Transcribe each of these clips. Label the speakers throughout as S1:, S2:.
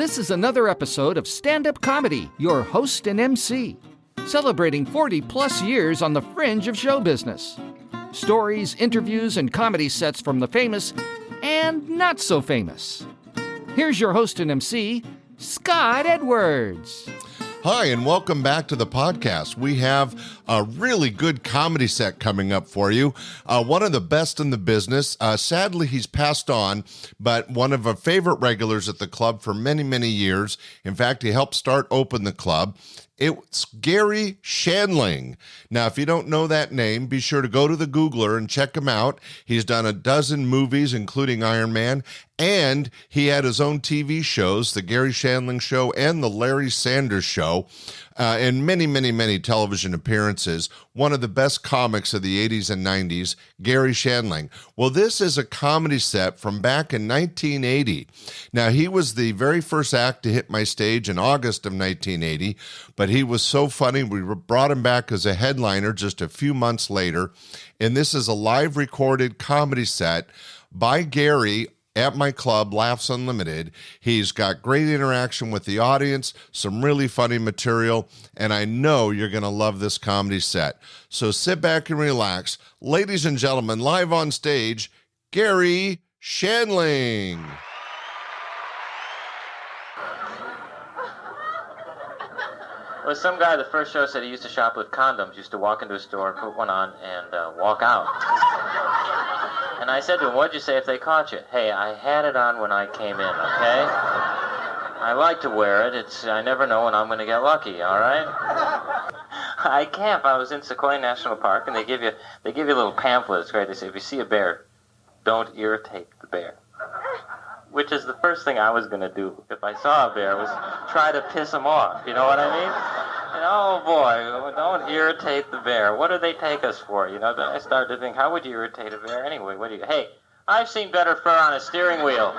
S1: This is another episode of Standup Comedy, your host and MC, celebrating 40-plus years on the fringe of show business. Stories, interviews, and comedy sets from the famous and not so famous. Here's your host and MC, Scott Edwards.
S2: Hi, and welcome back to the podcast. We have a really good comedy set coming up for you. One of the best in the business. Sadly, he's passed on, but one of our favorite regulars at the club for many, many years. In fact, he helped open the club. It's Garry Shandling. Now, if you don't know that name, be sure to go to the Googler and check him out. He's done a dozen movies, including Iron Man, and he had his own TV shows, The Garry Shandling Show and The Larry Sanders Show, and many, many, many television appearances. One of the best comics of the 80s and 90s, Garry Shandling. Well, this is a comedy set from back in 1980. Now, he was the very first act to hit my stage in August of 1980, but he was so funny, we brought him back as a headliner just a few months later, and this is a live recorded comedy set by Garry at my club, Laughs Unlimited. He's got great interaction with the audience, some really funny material, and I know you're going to love this comedy set. So sit back and relax. Ladies and gentlemen, live on stage, Garry Shandling.
S3: Well, some guy, the first show, said he used to shop with condoms, used to walk into a store, put one on, and walk out. And I said to him, what'd you say if they caught you? Hey, I had it on when I came in, okay? I like to wear it. I never know when I'm going to get lucky, all right? I camp. I was in Sequoia National Park, and they give you a little pamphlet. It's great. They say, if you see a bear, don't irritate the bear. Which is the first thing I was going to do if I saw a bear, was try to piss him off. You know what I mean? And, oh, boy, don't irritate the bear. What do they take us for? You know, then I started to think, how would you irritate a bear anyway? Hey, I've seen better fur on a steering wheel.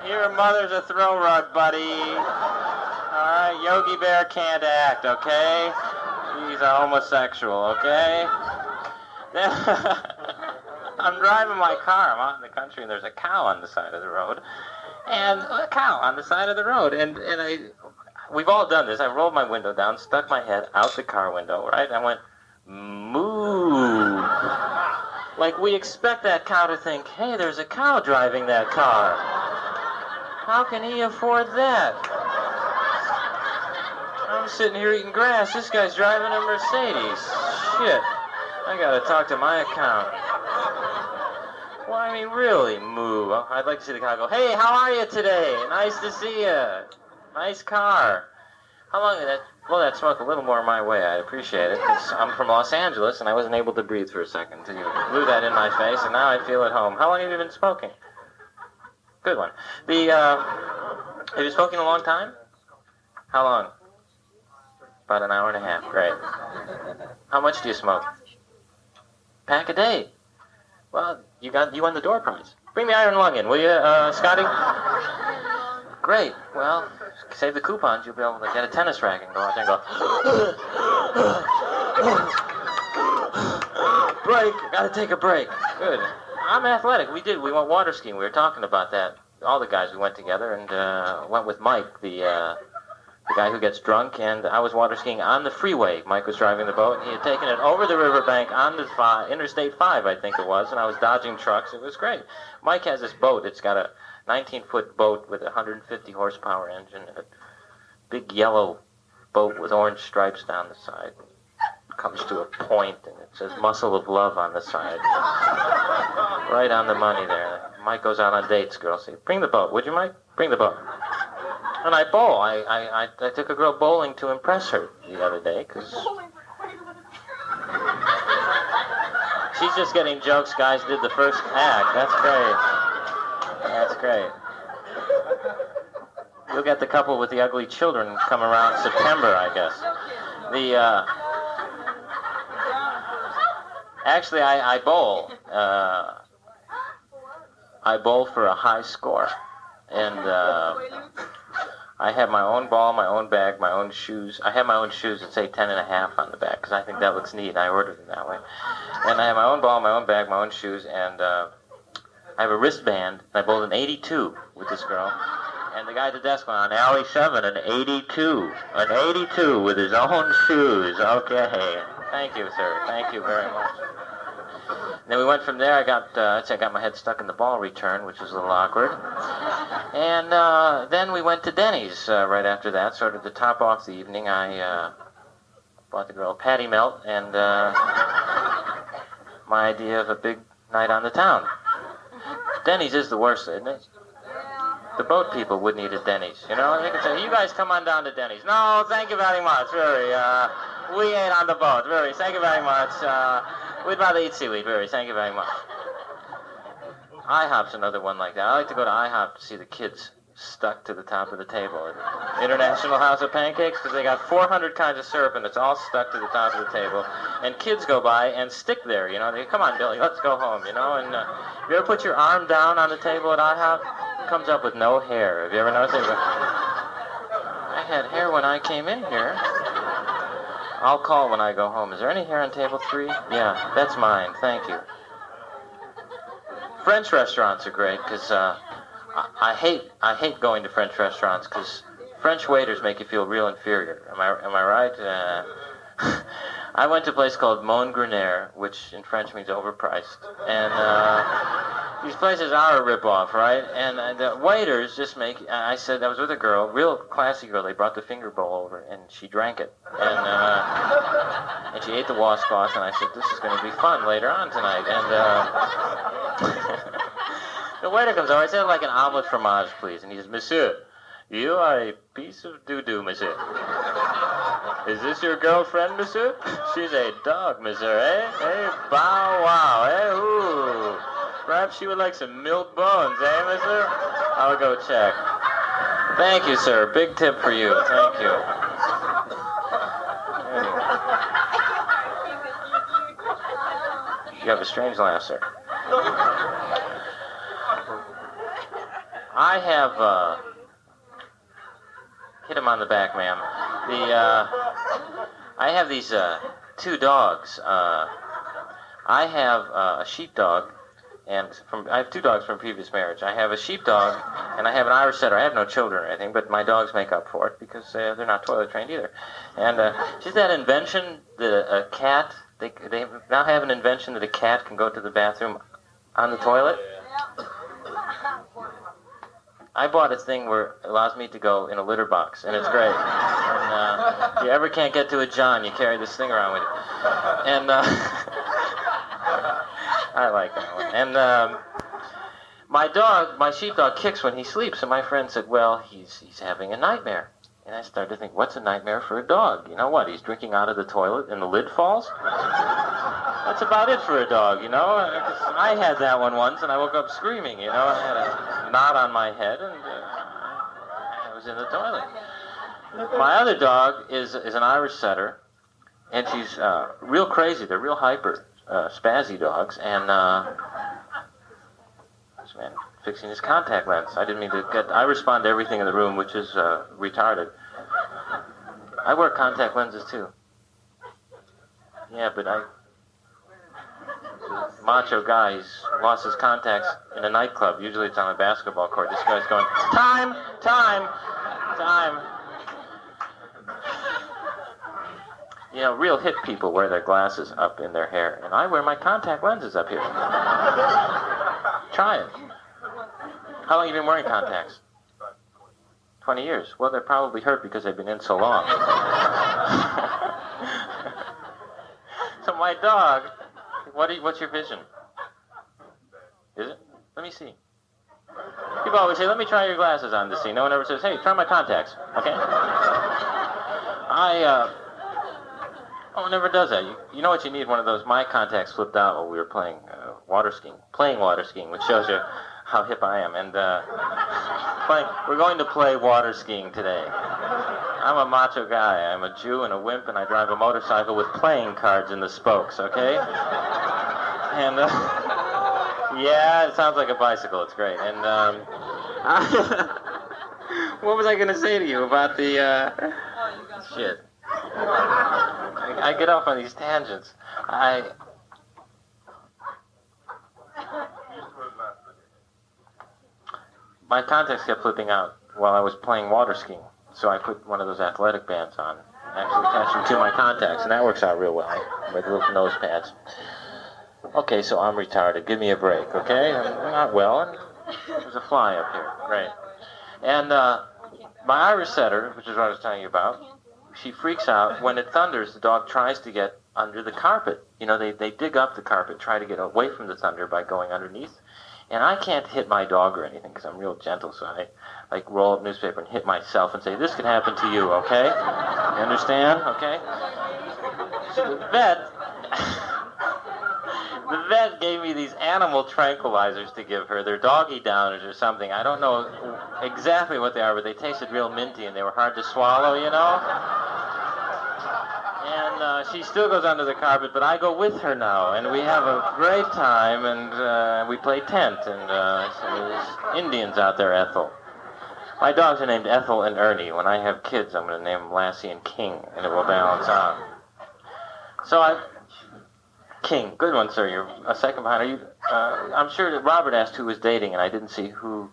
S3: Your mother's a throw rug, buddy. All right, Yogi Bear can't act, okay? He's a homosexual, okay? Then I'm driving my car. I'm out in the country, and there's a cow on the side of the road. We've all done this. I rolled my window down, stuck my head out the car window, right? I went, moo. Like we expect that cow to think, hey, there's a cow driving that car. How can he afford that? I'm sitting here eating grass. This guy's driving a Mercedes. Shit. I gotta talk to my account. Well, I mean, really, moo. I'd like to see the cow go, hey, how are you today? Nice to see you. Nice car. How long did that... Blow that smoke a little more my way. I'd appreciate it, because I'm from Los Angeles, and I wasn't able to breathe for a second until you blew that in my face, and now I feel at home. How long have you been smoking? Good one. Have you smoking a long time? How long? About an hour and a half. Great. How much do you smoke? Pack a day. Well, you won the door prize. Bring the iron lung in, will you, Scotty? Great. Well, save the coupons. You'll be able to get a tennis racket and go out there and go, break. Gotta take a break. Good. I'm athletic. We went water skiing. We were talking about that. All the guys, we went together and went with Mike, the guy who gets drunk, and I was water skiing on the freeway. Mike was driving the boat, and he had taken it over the riverbank on the Interstate 5, I think it was, and I was dodging trucks. It was great. Mike has this boat. It's got a 19-foot boat with a 150 horsepower engine, and a big yellow boat with orange stripes down the side. It comes to a point, and it says "Muscle of Love" on the side. Right on the money there. Mike goes out on dates. Girls say, "Bring the boat, would you, Mike? Bring the boat." And I bowl. I took a girl bowling to impress her the other day, because she's just getting jokes guys did the first act. That's great. That's great. You'll get the couple with the ugly children come around September, I guess. Actually, I bowl. I bowl for a high score. And I have my own ball, my own bag, my own shoes. I have my own shoes that say 10.5 on the back, because I think that looks neat. I ordered them that way. And I have my own ball, my own bag, my own shoes, and I have a wristband, and I bowled an 82 with this girl. And the guy at the desk went on alley 7, an 82. An 82 with his own shoes. Okay. Thank you, sir. Thank you very much. And then we went from there. I got my head stuck in the ball return, which was a little awkward. And then we went to Denny's right after that. Sort of to top off the evening, I bought the girl a patty melt and my idea of a big night on the town. Denny's is the worst, isn't it? The boat people wouldn't eat at Denny's. You know, they could say, you guys come on down to Denny's. No, thank you very much. Very, we ain't on the boat. Very, thank you very much. We'd rather eat seaweed. Very, thank you very much. IHOP's another one like that. I like to go to IHOP to see the kids stuck to the top of the table at International House of Pancakes because they got 400 kinds of syrup and it's all stuck to the top of the table. And kids go by and stick there, you know. They come on, Billy, let's go home, you know. And you ever put your arm down on the table at IHOP? It comes up with no hair. Have you ever noticed it? I had hair when I came in here. I'll call when I go home. Is there any hair on table 3? Yeah, that's mine. Thank you. French restaurants are great because I hate going to French restaurants because French waiters make you feel real inferior. Am I right? I went to a place called Mon Grenier, which in French means overpriced, and these places are a ripoff, right? And the waiters just make. I said I was with a girl, real classy girl. They brought the finger bowl over, and she drank it, and she ate the washcloth. And I said, "This is going to be fun later on tonight." And the waiter comes over. I said, "Like an omelet fromage, please." And he says, "Monsieur, you are a piece of doo-doo, monsieur. Is this your girlfriend, monsieur? She's a dog, monsieur, eh? Hey, bow wow, eh? Ooh. Perhaps she would like some milk bones, eh, monsieur? I'll go check." Thank you, sir. Big tip for you. Thank you. You have a strange laugh, sir. I have, hit him on the back, ma'am. I have these 2 dogs. I have a sheepdog, and I have 2 dogs from a previous marriage. I have a sheepdog, and I have an Irish setter. I have no children or anything, but my dogs make up for it because they're not toilet trained either. And just that invention that a cat, they now have an invention that a cat can go to the bathroom on the toilet. I bought a thing where it allows me to go in a litter box, and it's great. And if you ever can't get to a John, you carry this thing around with you. And I like that one. And my sheepdog kicks when he sleeps, and my friend said, well, he's having a nightmare. And I started to think, what's a nightmare for a dog? You know what? He's drinking out of the toilet and the lid falls? That's about it for a dog, you know? I had that one once, and I woke up screaming, you know? I had a knot on my head, and I was in the toilet. My other dog is an Irish setter, and she's real crazy. They're real hyper, spazzy dogs, and this man fixing his contact lens. I didn't mean to get... I respond to everything in the room, which is retarded. I wear contact lenses, too. Yeah, but macho guy, he's lost his contacts in a nightclub. Usually it's on a basketball court. This guy's going, time. You know, real hip people wear their glasses up in their hair, and I wear my contact lenses up here. Try it. How long have you been wearing contacts? 20 years. Well, they're probably hurt because they've been in so long. So my dog, what's your vision? Is it? Let me see. People always say, let me try your glasses on to see. No one ever says, hey, try my contacts. Okay? No one ever does that. You know what you need? One of those. My contacts flipped out while we were playing water skiing, which shows you how hip I am. And we're going to play water skiing today. I'm a macho guy. I'm a Jew and a wimp, and I drive a motorcycle with playing cards in the spokes, okay? And, yeah, it sounds like a bicycle. It's great. And, what was I going to say to you about the, shit? I get off on these tangents. My contacts kept flipping out while I was playing water skiing. So I put one of those athletic bands on, actually attached them to my contacts, and that works out real well with little nose pads. Okay, so I'm retarded. Give me a break, okay? I'm not well, and there's a fly up here. Great. And my Irish setter, which is what I was telling you about, she freaks out. When it thunders, the dog tries to get under the carpet. You know, they dig up the carpet, try to get away from the thunder by going underneath. And I can't hit my dog or anything because I'm real gentle, so I like roll up newspaper and hit myself and say, this could happen to you, okay? You understand? Okay? So the vet gave me these animal tranquilizers to give her. They're doggy downers or something. I don't know exactly what they are, but they tasted real minty and they were hard to swallow, you know? And she still goes under the carpet, but I go with her now, and we have a great time, and we play tent, and so there's Indians out there, Ethel. My dogs are named Ethel and Ernie. When I have kids, I'm going to name them Lassie and King, and it will balance out. So King, good one, sir. You're a second behind. Are you? I'm sure that Robert asked who was dating, and I didn't see who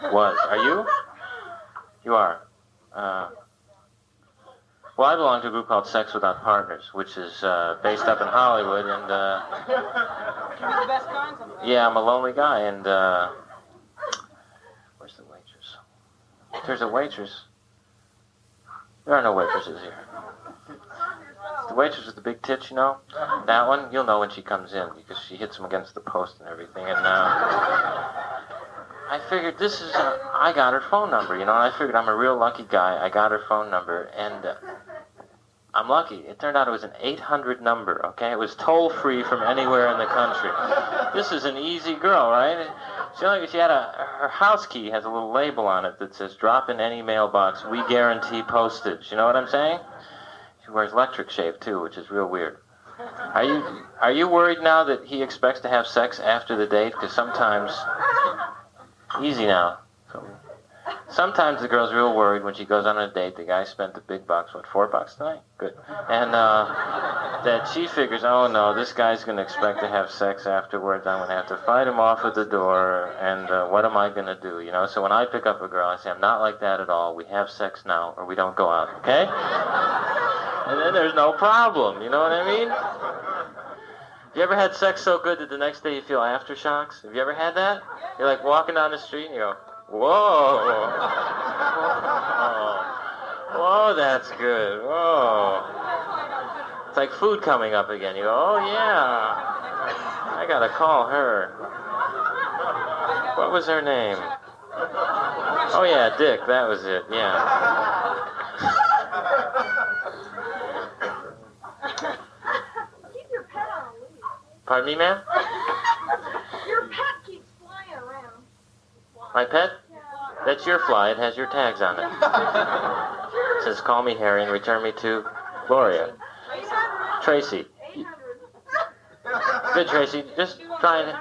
S3: was. Are you? You are. Well, I belong to a group called Sex Without Partners, which is based up in Hollywood, and
S4: You're the best kind sometimes.
S3: yeah, I'm a lonely guy, and where's the waitress? There's a waitress. There are no waitresses here. The waitress with the big tits, you know? That one, you'll know when she comes in, because she hits them against the post and everything, and I figured this is, I got her phone number, you know, and I figured I'm a real lucky guy. I got her phone number, and I'm lucky. It turned out it was an 800 number, okay? It was toll-free from anywhere in the country. This is an easy girl, right? She had her house key has a little label on it that says, drop in any mailbox, we guarantee postage. You know what I'm saying? She wears electric shave, too, which is real weird. Are you worried now that he expects to have sex after the date? Because sometimes... Easy now. Sometimes the girl's real worried when she goes on a date. The guy spent the big bucks. What, $4 tonight? Good. And that she figures, oh no, this guy's going to expect to have sex afterwards. I'm going to have to fight him off at the door. And what am I going to do? You know. So when I pick up a girl, I say, I'm not like that at all. We have sex now, or we don't go out. Okay? And then there's no problem. You know what I mean? You ever had sex so good that the next day you feel aftershocks? Have you ever had that? You're like walking down the street and you go, whoa. Whoa, that's good. Whoa. It's like food coming up again. You go, oh yeah. I gotta call her. What was her name? Oh yeah, Dick, that was it, yeah. Pardon me, ma'am?
S4: Your pet keeps flying around.
S3: My pet? That's your fly. It has your tags on it. It says, call me Harry and return me to Gloria. Tracy. Good, Tracy. Just try and...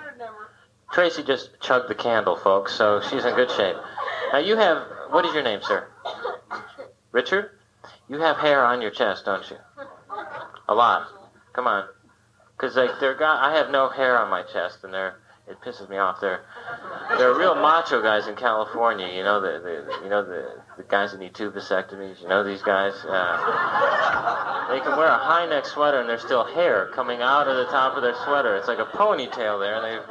S3: Tracy just chugged the candle, folks, so she's in good shape. Now you have... What is your name, sir? Richard? You have hair on your chest, don't you? A lot. Come on. Because like I have no hair on my chest, and it pisses me off. They're real macho guys in California. You know the guys that need tube vasectomies. You know these guys. They can wear a high neck sweater, and there's still hair coming out of the top of their sweater. It's like a ponytail there, and they've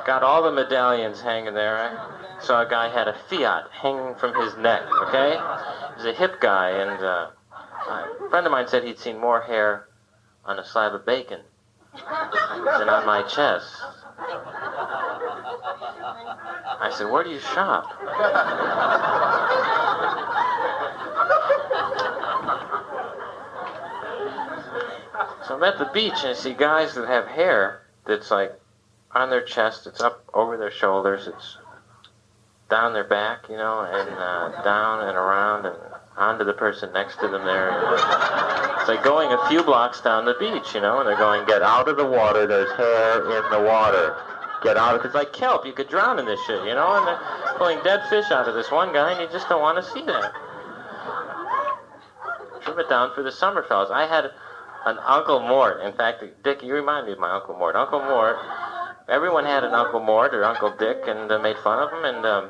S3: got all the medallions hanging there. I saw a guy had a Fiat hanging from his neck. Okay, he's a hip guy, and a friend of mine said he'd seen more hair on a slab of bacon than on my chest. I said, where do you shop? So I'm at the beach and I see guys that have hair that's like on their chest, it's up over their shoulders, it's down their back, you know, and down and around and onto the person next to them there. It's like going a few blocks down the beach, you know, and they're going, get out of the water, there's hair in the water. Get out of it. It's like kelp, you could drown in this shit, you know, and they're pulling dead fish out of this one guy, and you just don't want to see that. Trim it down for the summer fellas. I had an Uncle Mort. In fact, Dick, you remind me of my Uncle Mort. Uncle Mort, everyone had an Uncle Mort or Uncle Dick, and made fun of him, and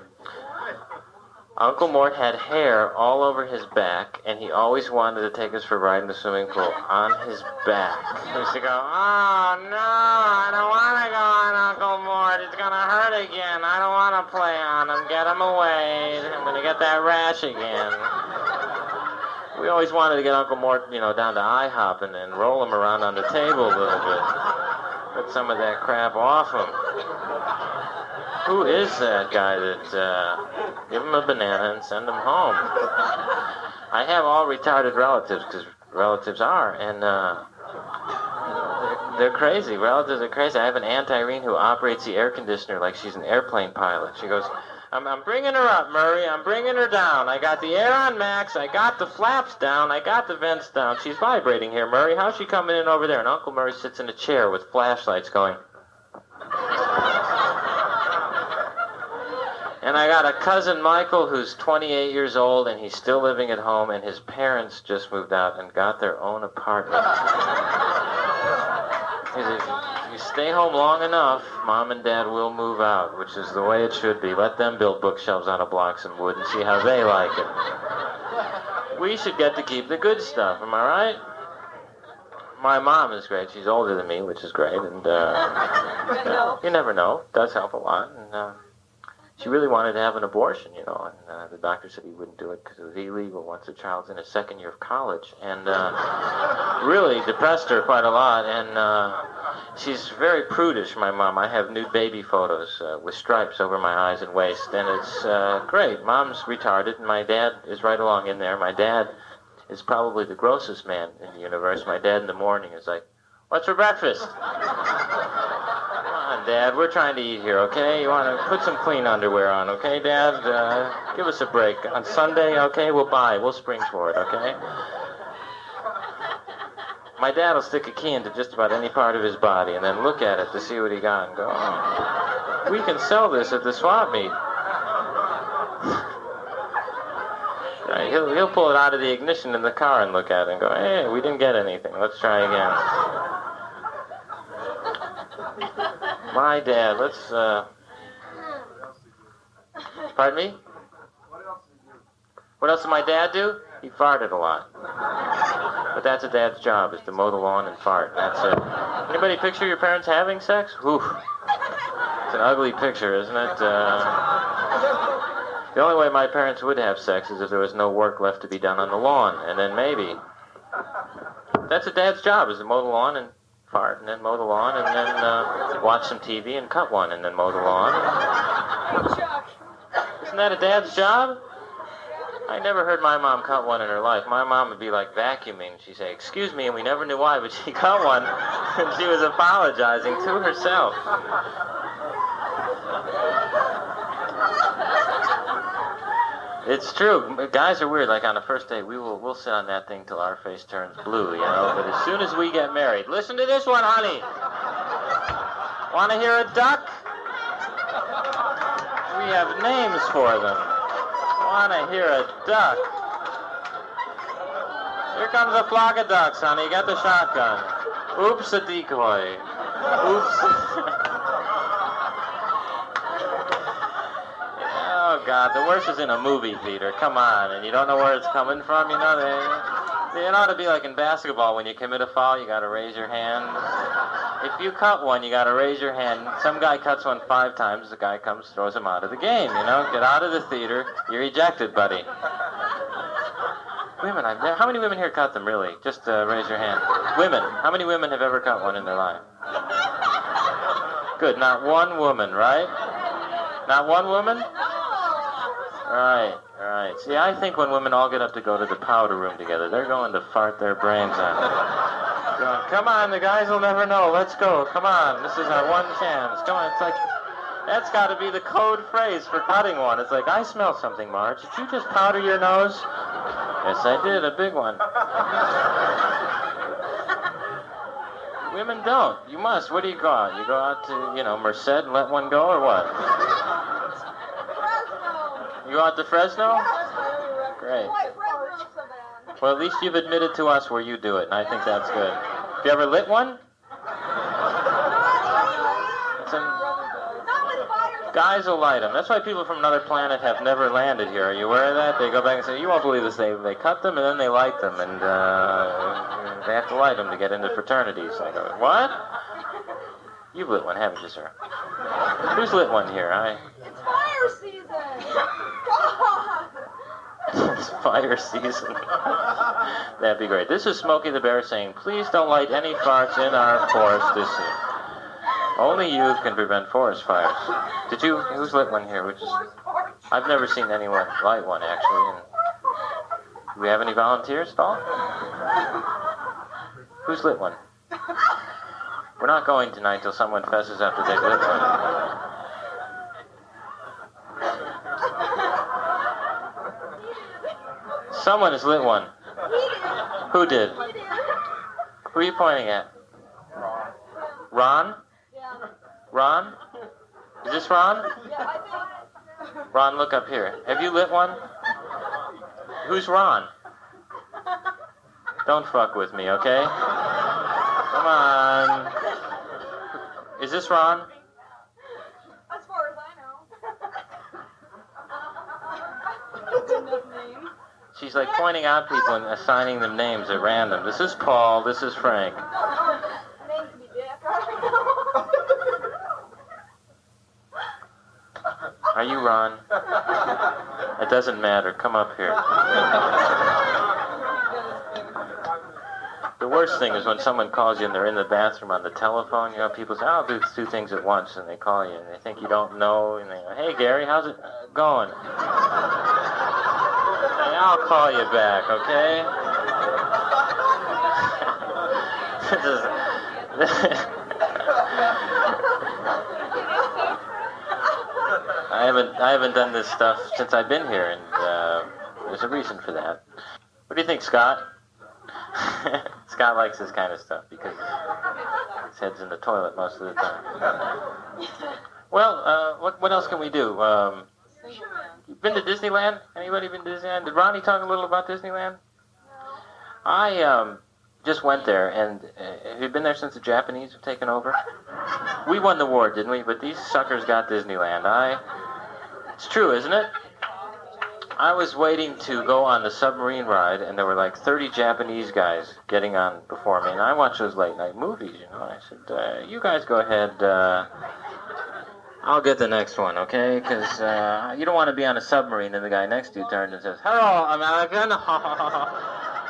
S3: Uncle Mort had hair all over his back, and he always wanted to take us for a ride in the swimming pool on his back. He used to go, "Oh, no, I don't want to go on Uncle Mort. It's going to hurt again. I don't want to play on him. Get him away. I'm going to get that rash again." We always wanted to get Uncle Mort, down to IHOP and roll him around on the table a little bit. Put some of that crap off him. Who is that guy that, give him a banana and send him home? I have all retarded relatives, because relatives are, and they're crazy. Relatives are crazy. I have an Aunt Irene who operates the air conditioner like she's an airplane pilot. She goes, I'm bringing her up, Murray. I'm bringing her down. I got the air on max. I got the flaps down. I got the vents down. She's vibrating here, Murray. How's she coming in over there? And Uncle Murray sits in a chair with flashlights going. And I got a cousin, Michael, who's 28 years old, and he's still living at home, and his parents just moved out and got their own apartment. If you stay home long enough, Mom and Dad will move out, which is the way it should be. Let them build bookshelves out of blocks and wood and see how they like it. We should get to keep the good stuff, am I right? My mom is great. She's older than me, which is great, and you never know. It does help a lot, and she really wanted to have an abortion, and the doctor said he wouldn't do it because it was illegal once the child's in his second year of college, and really depressed her quite a lot, and she's very prudish, my mom. I have nude baby photos with stripes over my eyes and waist, and it's great. Mom's retarded, and my dad is right along in there. My dad is probably the grossest man in the universe. My dad in the morning is like, "What's for breakfast?" Dad, we're trying to eat here, okay? You want to put some clean underwear on, okay, Dad? Give us a break. On Sunday, okay, we'll spring for it, okay? My dad will stick a key into just about any part of his body and then look at it to see what he got and go, "Oh, we can sell this at the swap meet." Right, he'll pull it out of the ignition in the car and look at it and go, "Hey, we didn't get anything. Let's try again." My dad, let's, pardon me? What else did my dad do? He farted a lot. But that's a dad's job, is to mow the lawn and fart. That's it. Anybody picture your parents having sex? Whew. It's an ugly picture, isn't it? The only way my parents would have sex is if there was no work left to be done on the lawn. And then maybe. That's a dad's job, is to mow the lawn and fart, and then mow the lawn, and then watch some TV and cut one, and then mow the lawn. Isn't that a dad's job? I never heard my mom cut one in her life. My mom would be like vacuuming. She'd say, "Excuse me," and we never knew why, but she cut one, and she was apologizing to herself. It's true. Guys are weird. Like on a first date, we'll sit on that thing till our face turns blue, But as soon as we get married, listen to this one, honey. Want to hear a duck? We have names for them. Want to hear a duck? Here comes a flock of ducks, honey. Get the shotgun. Oops, a decoy. Oops. Oh, God, the worst is in a movie theater. Come on, and you don't know where it's coming from, It ought to be like in basketball. When you commit a foul, you got to raise your hand. If you cut one, you got to raise your hand. Some guy cuts one 5 times. The guy comes, throws him out of the game, Get out of the theater. You're ejected, buddy. Women, how many women here cut them, really? Just raise your hand. Women, how many women have ever cut one in their life? Good, not one woman, right? Not one woman? Right. See, I think when women all get up to go to the powder room together, they're going to fart their brains out. Going, "Come on, the guys will never know. Let's go. Come on. This is our one chance. Come on." It's like, that's got to be the code phrase for cutting one. It's like, "I smell something, Marge. Did you just powder your nose?" "Yes, I did. A big one." Women don't. You must. Where do you go out? You go out to, Merced and let one go, or what? You go out to Fresno? Great. Well, at least you've admitted to us where you do it, and I think that's good. Have you ever lit one? Guys will light them. That's why people from another planet have never landed here. Are you aware of that? They go back and say, you won't believe this. They cut them and then they light them. And they have to light them to get into fraternities. I go, what? You've lit one, haven't you, sir? Who's lit one here?
S4: It's fire season. God.
S3: It's fire season. That'd be great. This is Smokey the Bear saying, please don't light any farts in our forest this year. Only you can prevent forest fires. Who's lit one here? I've never seen anyone light one, actually. And do we have any volunteers at all? Who's lit one? We're not going tonight till someone fesses up that they've lit one. Someone has lit one. Who did? Who are you pointing at? Ron? Ron? Is this Ron? Ron, look up here. Have you lit one? Who's Ron? Don't fuck with me, okay? Come on. Is this Ron?
S4: As far as I know. That's enough name.
S3: She's like pointing out people and assigning them names at random. This is Paul, this is Frank.
S4: Name could be Jack. I don't know.
S3: Are you Ron? It doesn't matter. Come up here. The worst thing is when someone calls you and they're in the bathroom on the telephone. You know, people say, I'll do two things at once, and they call you, and they think you don't know, and they go, hey, Gary, how's it going? Hey, I'll call you back, okay? I haven't done this stuff since I've been here, and there's a reason for that. What do you think, Scott? Scott likes this kind of stuff because his head's in the toilet most of the time. Well, what else can we do? You've been to Disneyland? Anybody been to Disneyland? Did Ronnie talk a little about Disneyland? I just went there, and have you been there since the Japanese have taken over? We won the war, didn't we? But these suckers got Disneyland. It's true, isn't it? I was waiting to go on the submarine ride, and there were like 30 Japanese guys getting on before me, and I watch those late night movies, you know. I said, you guys go ahead, I'll get the next one, okay? Because you don't want to be on a submarine and the guy next to you turns and says, hello, American,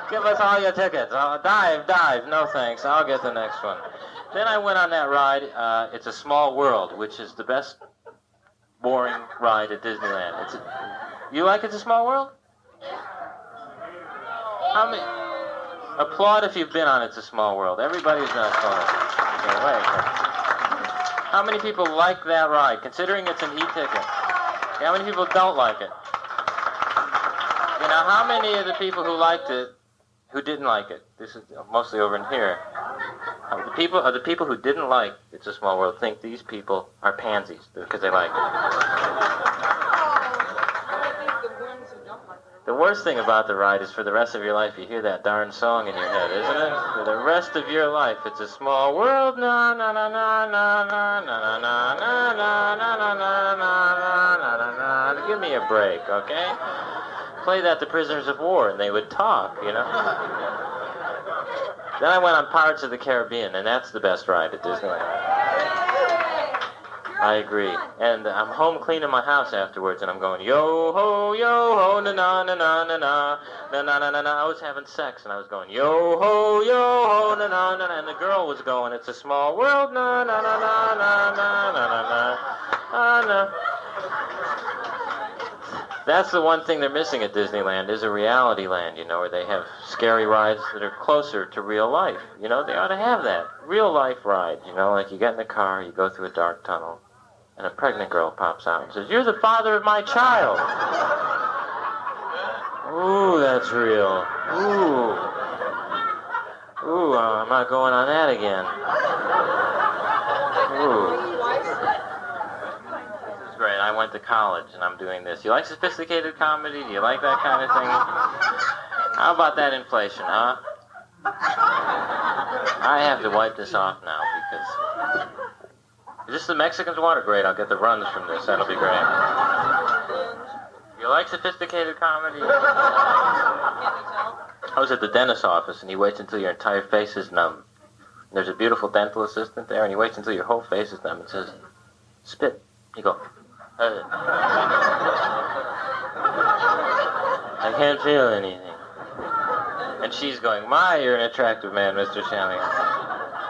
S3: give us all your tickets. Dive, no thanks, I'll get the next one. Then I went on that ride, It's a Small World, which is the best boring ride at Disneyland. You like It's a Small World? How many? Applaud if you've been on It's a Small World. Everybody's not applauding. Okay, wait. How many people like that ride, considering it's an e-ticket? How many people don't like it? You know, how many of the people who liked it, who didn't like it? This is mostly over in here. The people who didn't like It's a Small World think these people are pansies because they like it. The worst thing about the ride is for the rest of your life you hear that darn song in your head, isn't it? For the rest of your life, it's a small world, na na na na na na na na na na na na na na na na. Give me a break, okay? Play that to Prisoners of War and they would talk, you know? Then I went on Pirates of the Caribbean, and that's the best ride at Disneyland. I agree. And I'm home cleaning my house afterwards, and I'm going, yo-ho, na na na na na na na na na na. I was having sex, and I was going, yo-ho, na na na na. And the girl was going, it's a small world, na na na na na na na na na. That's the one thing they're missing at Disneyland is a reality land, you know, where they have scary rides that are closer to real life. You know, they ought to have that. Real life ride, you know, like you get in the car, you go through a dark tunnel, and a pregnant girl pops out and says, you're the father of my child. Ooh, that's real. Ooh, I'm not going on that again. Ooh. Great, I went to college and I'm doing this. You like sophisticated comedy? Do you like that kind of thing? How about that inflation, huh? I have to wipe this off now because Is this the Mexican's water? Great, I'll get the runs from this. That'll be great. You like sophisticated comedy? I was at the dentist's office, and he waits until your entire face is numb. There's a beautiful dental assistant there, and he waits until your whole face is numb and says, spit. You go, I can't feel anything. And she's going, my, you're an attractive man, Mr. Shandling.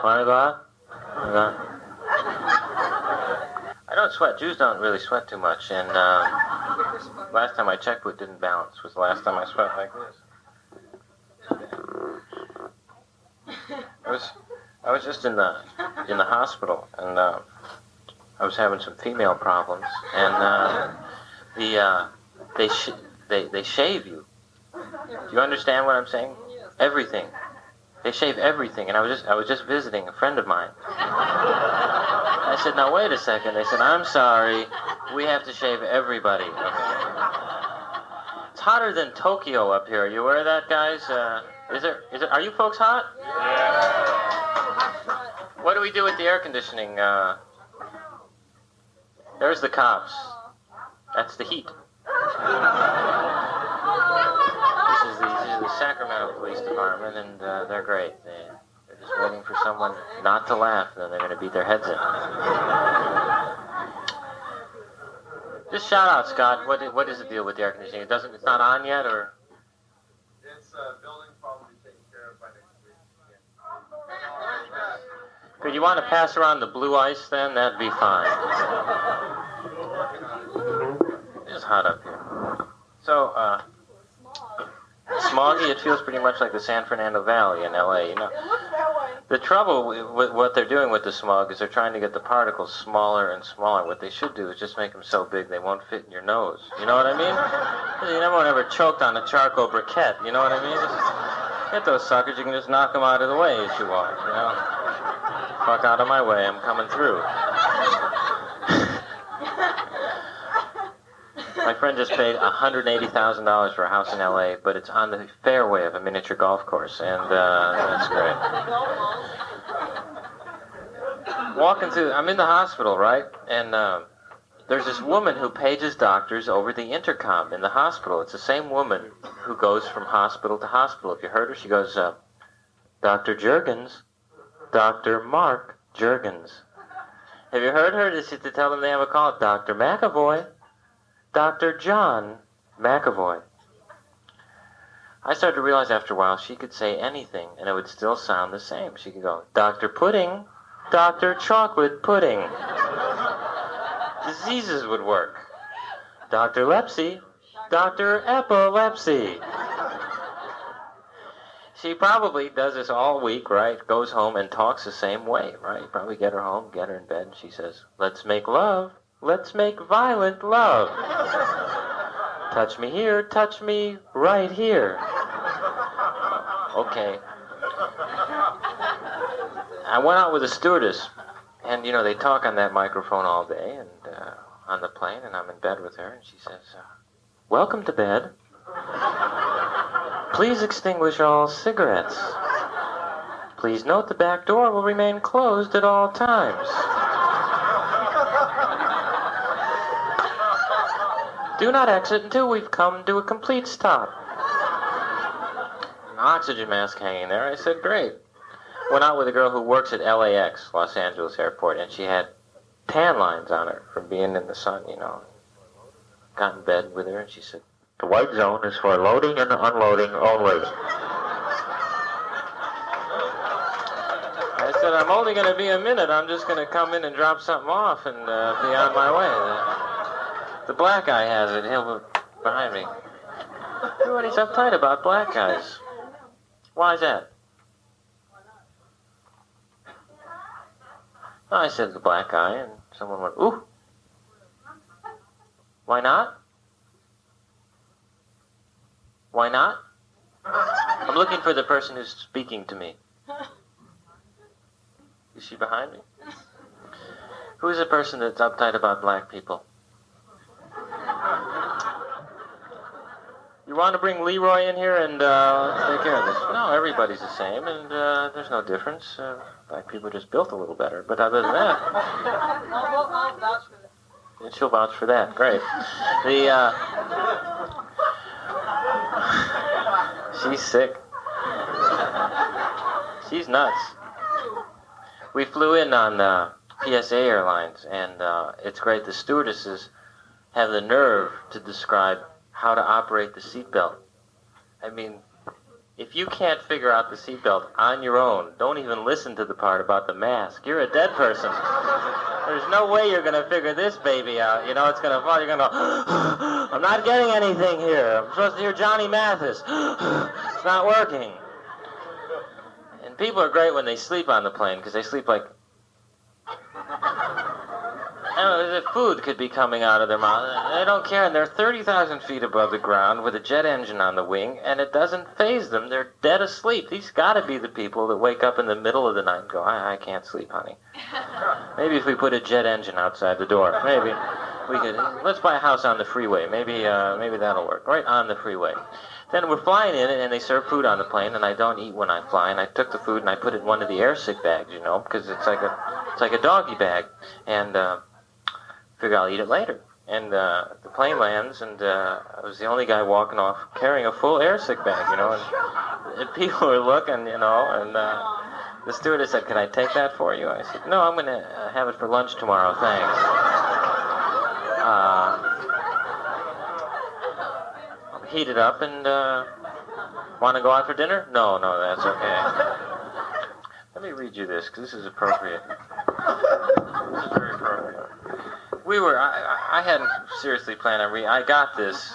S3: Want to go out? I don't sweat. Jews don't really sweat too much, and last time I checked, it didn't balance. Was the last time I sweat like this. I was just in the hospital, and I was having some female problems, and they shave you. Do you understand what I'm saying? Everything. They shave everything, and I was just visiting a friend of mine. I said, now wait a second. They said, I'm sorry, we have to shave everybody. It's hotter than Tokyo up here. Are you aware of that, guys? Are you folks hot? Yeah. What do we do with the air conditioning? There's the cops. That's the heat. This is the Sacramento Police Department, and they're great. They're just waiting for someone not to laugh, and then they're going to beat their heads in. Just shout out, Scott. What is the deal with the air conditioning? It's not on yet, or?
S5: It's building probably taken care of by next week.
S3: Could you want to pass around the blue ice then? That'd be fine. It's hot up here. So, smoggy, it feels pretty much like the San Fernando Valley in LA, you know. The trouble with what they're doing with the smog is they're trying to get the particles smaller and smaller. What they should do is just make them so big they won't fit in your nose. You know what I mean? You never ever choked on a charcoal briquette, you know what I mean? Just get those suckers, you can just knock them out of the way as you walk, you know? Fuck out of my way, I'm coming through. My friend just paid $180,000 for a house in LA, but it's on the fairway of a miniature golf course, and that's great. Walking through, I'm in the hospital, right? And there's this woman who pages doctors over the intercom in the hospital. It's the same woman who goes from hospital to hospital. If you heard her, she goes, Dr. Juergens, Dr. Mark Juergens. Have you heard her? To tell them they have a call? Dr. McAvoy. Dr. John McAvoy. I started to realize after a while she could say anything and it would still sound the same. She could go, Dr. Pudding, Dr. Chocolate Pudding. Diseases would work. Dr. Lepsy, Dr. Epilepsy. She probably does this all week, right? Goes home and talks the same way, right? You probably get her home, get her in bed, and she says, let's make love. Let's make violent love. Touch me here, touch me right here. Okay. I went out with a stewardess, and, you know, they talk on that microphone all day, and on the plane, and I'm in bed with her, and she says, welcome to bed. Please extinguish all cigarettes. Please note the back door will remain closed at all times. Do not exit until we've come to a complete stop. An oxygen mask hanging there. I said, great. Went out with a girl who works at LAX, Los Angeles Airport, and she had tan lines on her from being in the sun, you know. Got in bed with her, and she said, the white zone is for loading and unloading only. I said, I'm only going to be a minute. I'm just going to come in and drop something off and be on my way. The black guy has it. He'll be behind me. Everybody's uptight about black guys. Why is that? Oh, I said the black guy, and someone went, ooh. Why not? Why not? I'm looking for the person who's speaking to me. Is she behind me? Who is the person that's uptight about black people? You want to bring Leroy in here and take care of this? No, everybody's the same, and there's no difference. Black people are just built a little better. But other than that,
S4: I'll vouch for that.
S3: and she'll vouch for that. Great. She's sick. She's nuts. We flew in on PSA Airlines, and it's great. The stewardesses have the nerve to describe how to operate the seatbelt. I mean, if you can't figure out the seatbelt on your own, don't even listen to the part about the mask. You're a dead person. There's no way you're going to figure this baby out. You know, it's going to fall. You're going to go, I'm not getting anything here. I'm supposed to hear Johnny Mathis. It's not working. And people are great when they sleep on the plane, because they sleep like... I don't know, the food could be coming out of their mouth. They don't care, and they're 30,000 feet above the ground with a jet engine on the wing, and it doesn't faze them. They're dead asleep. These got to be the people that wake up in the middle of the night and go, I can't sleep, honey. Maybe if we put a jet engine outside the door, maybe we could. Let's buy a house on the freeway. Maybe that'll work. Right on the freeway. Then we're flying in, and they serve food on the plane, and I don't eat when I fly, and I took the food and I put it in one of the airsick bags, you know, because it's like a doggy bag, and figure I'll eat it later. And the plane lands, and I was the only guy walking off carrying a full airsick bag, you know, and people were looking, you know, and the stewardess said, "Can I take that for you?" I said, "No, I'm going to have it for lunch tomorrow, thanks." Heat it up, and want to go out for dinner? No, that's okay. Let me read you this, because this is appropriate. This is very appropriate. I hadn't seriously planned on reading. I got this.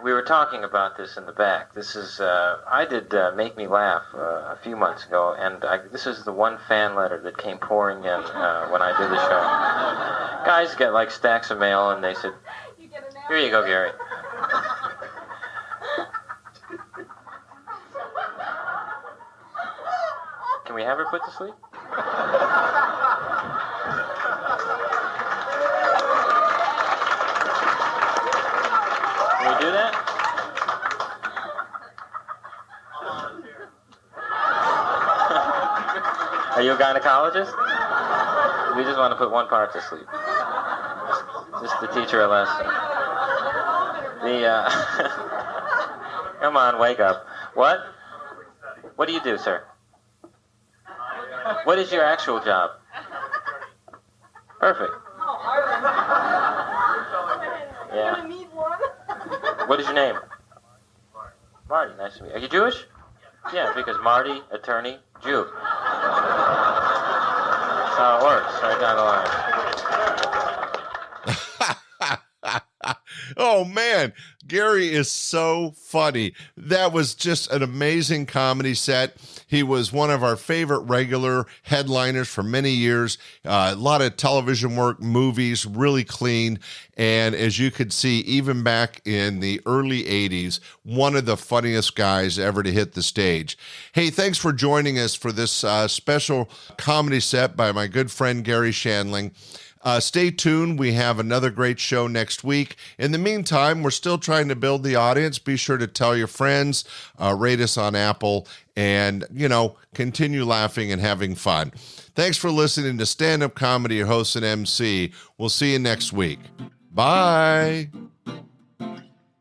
S3: We were talking about this in the back. This is, I did Make Me Laugh a few months ago, and this is the one fan letter that came pouring in when I did the show. Guys get like stacks of mail, and they said, "Here you go, Gary." Can we have her put to sleep? Can we do that? Are you a gynecologist? We just want to put one part to sleep. Just to teach her a lesson. Come on, wake up. What? What do you do, sir? What is your actual job? Perfect. Yeah. What is your name? Marty. Nice to meet you. Are you Jewish? Yeah, because Marty, attorney, Jew. That's how it works, right down the line.
S2: Oh, man. Gary is so funny. That was just an amazing comedy set. He was one of our favorite regular headliners for many years. A lot of television work, movies, really clean. And as you could see, even back in the early 80s, one of the funniest guys ever to hit the stage. Hey, thanks for joining us for this special comedy set by my good friend Garry Shandling. Stay tuned. We have another great show next week. In the meantime, we're still trying to build the audience. Be sure to tell your friends, rate us on Apple, and, continue laughing and having fun. Thanks for listening to Stand-Up Comedy, your host and MC. We'll see you next week. Bye.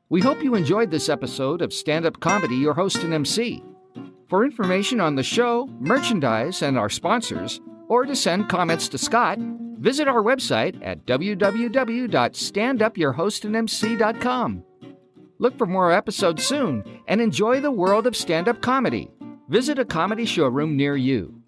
S1: We hope you enjoyed this episode of Stand-Up Comedy, your host and MC. For information on the show, merchandise, and our sponsors, or to send comments to Scott, visit our website at www.standupyourhostandmc.com. Look for more episodes soon and enjoy the world of stand-up comedy. Visit a comedy showroom near you.